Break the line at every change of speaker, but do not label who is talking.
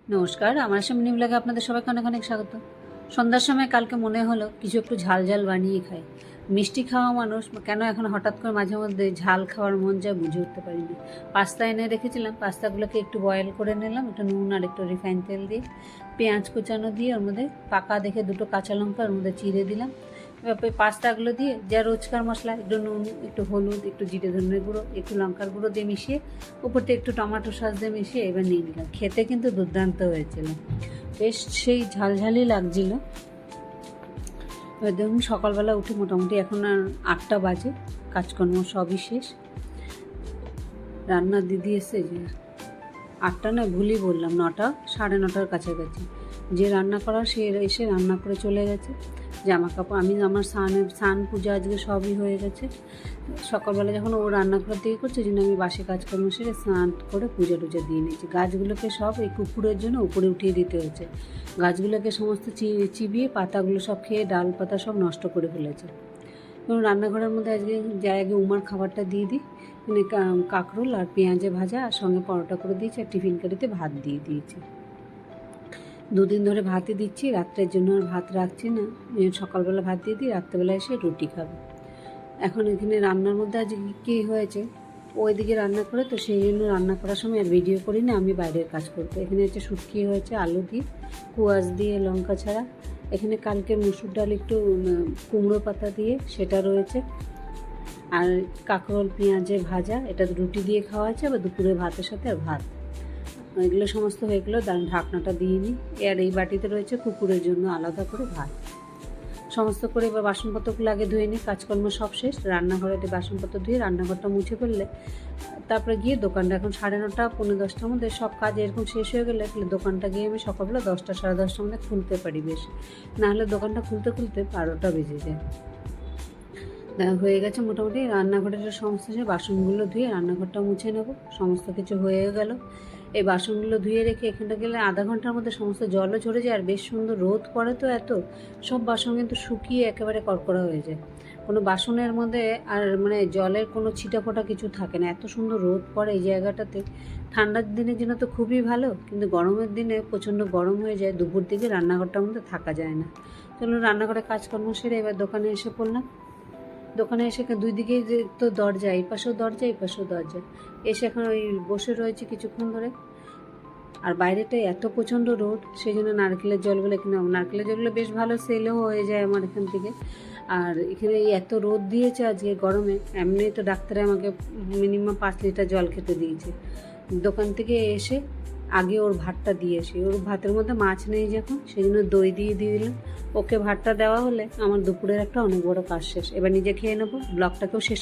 নমস্কার, আমার সামনে ব্লগে আপনাদের সবাইকে অনেক অনেক স্বাগত। সন্ধ্যার সময় কালকে মনে হলো কিছু একটু ঝাল ঝাল বানিয়ে খাই। মিষ্টি খাওয়া মানুষ কেন এখন হঠাৎ করে মাঝে মধ্যে ঝাল খাওয়ার মন যায় বুঝে উঠতে পারিনি। পাস্তা এনে রেখেছিলাম, পাস্তাগুলোকে একটু বয়েল করে নিলাম, একটু নুন আর একটু রিফাইন তেল দিয়ে, পেঁয়াজ কুচানো দিয়ে ওর মধ্যে পাকা দেখে দুটো কাঁচা লঙ্কা ওর মধ্যে চিড়ে দিলাম। এবার পাস্তাগুলো দিয়ে যা রোজকার মশলা, একটু নুন, একটু হলুদ, একটু জিরে ধনের গুঁড়ো, একটু লঙ্কার গুঁড়ো দিয়ে মিশিয়ে উপরতে একটু টমেটো সস দিয়ে মিশিয়ে এবার নিয়ে নিলাম। খেতে কিন্তু দুর্দান্ত হয়েছিল, বেশ সেই ঝালঝালই লাগছিল। এবার দেখুন সকালবেলা উঠে মোটামুটি এখন আর 8টা বাজে, কাজকর্ম সবই শেষ। রান্নার দিদি এসে যে 8টা না, ভুলই বললাম, 9টা, 9:30টার কাছাকাছি। যে রান্না করা সে এসে রান্না করে চলে গেছে। জামা কাপড় আমি আমার স্নান পূজা আজকে সবই হয়ে গেছে। সকালবেলা যখন ও রান্না করার দিকে করছে, জন্য আমি বাসি কাজকর্ম সেরে স্নান করে পূজা টুজা দিয়ে নিয়েছি। গাছগুলোকে সব এই কুকুরের জন্য উপরে উঠিয়ে দিতে হয়েছে। গাছগুলোকে সমস্ত চিবিয়ে পাতাগুলো সব খেয়ে ডাল পাতা সব নষ্ট করে ফেলেছে। এবং রান্নাঘরের মধ্যে আজকে যাই আগে উমার খাবারটা দিয়ে দিই, মানে কাঁকরোল আর পেঁয়াজে ভাজা আর সঙ্গে পরোটা করে দিয়েছি, আর টিফিন কারিতে ভাত দিয়ে দিয়েছি। 2 দিন ধরে ভাতই দিচ্ছি, রাত্রের জন্য আর ভাত রাখছি না। সকালবেলা ভাত দিয়ে দিই, রাত্রেবেলা এসে রুটি খাবে। এখন এখানে রান্নার মধ্যে আজকে কী হয়েছে, ওইদিকে রান্না করে তো সেই জন্য রান্না করার সময় আর ভিডিও করি না, আমি বাইরের কাজ করতে। এখানে হচ্ছে শুটকি হয়েছে আলু দিয়ে, কুয়াশ দিয়ে, লঙ্কা ছাড়া। এখানে কালকে মুসুর ডাল একটু কুমড়ো পাতা দিয়ে সেটা রয়েছে, আর কাঁকরোল পেঁয়াজে ভাজা, এটা রুটি দিয়ে খাওয়া হয়েছে। আবার দুপুরে ভাতের সাথে আর ভাত, এগুলো সমস্ত হয়ে গেলো। ঢাকনাটা দিয়ে নিই। আর এই বাটিতে রয়েছে কুকুরের জন্য আলাদা করে ভাত। সমস্ত করে এবার বাসনপত্রগুলো আগে ধুয়ে নিই, কাজকর্ম সব শেষ। রান্নাঘরে বাসনপত্র ধুয়ে রান্নাঘরটা মুছে ফেললে তারপরে গিয়ে দোকানটা, এখন 9:30 পৌনে 10টার মধ্যে সব কাজ এরকম শেষ হয়ে গেলে দোকানটা গিয়ে আমি সকালবেলা 10টা সাড়ে 10টার মধ্যে খুলতে পারি বেশ। নাহলে দোকানটা খুলতে খুলতে 12টা বেজে যায়। হয়ে গেছে মোটামুটি। রান্নাঘরের সমস্ত বাসনগুলো ধুয়ে রান্নাঘরটা মুছে নেব। সমস্ত কিছু হয়ে গেল। এই বাসনগুলো ধুয়ে রেখে এখানটা গেলে আধা ঘন্টার মধ্যে সমস্ত জলও ঝরে যায়, আর বেশ সুন্দর রোদ পড়ে তো এত, সব বাসন কিন্তু শুকিয়ে একেবারে কড়কড়া হয়ে যায়। কোনো বাসনের মধ্যে আর মানে জলের কোনো ছিটাফোটা কিছু থাকে না, এত সুন্দর রোদ পড়ে এই জায়গাটাতে। ঠান্ডার দিনের জন্য তো খুবই ভালো, কিন্তু গরমের দিনে প্রচণ্ড গরম হয়ে যায়। দুপুর দিকে রান্নাঘরটার মধ্যে থাকা যায় না। চলুন রান্নাঘরে কাজকর্ম সেরে এবার দোকানে এসে পড়লাম। দোকানে এসে 2 দিকে যে তো দরজা, এই পাশেও দরজা এই পাশেও দরজা, এসে এখন ওই বসে রয়েছে কিছুক্ষণ ধরে। আর বাইরেটাই এত প্রচণ্ড রোদ, সেই জন্য নারকেলের জলগুলো কিনে, নারকেলের জলগুলো বেশ ভালো সেলও হয়ে যায় আমার এখান থেকে। আর এখানে এত রোদ দিয়েছে আজকে গরমে, এমনি তো ডাক্তারে আমাকে মিনিমাম 5 লিটার জল খেতে দিয়েছে। দোকান থেকে এসে আগে ওর ভাতটা দিয়ে আসি। ওর ভাতের মধ্যে মাছ নেই যখন, সেই জন্য দই দিয়ে দিলাম। ওকে ভাতটা দেওয়া হলে আমার দুপুরের একটা অনেক বড় কাজ শেষ। এবার নিজে খেয়ে নেবো, ব্লগটাকেও শেষ।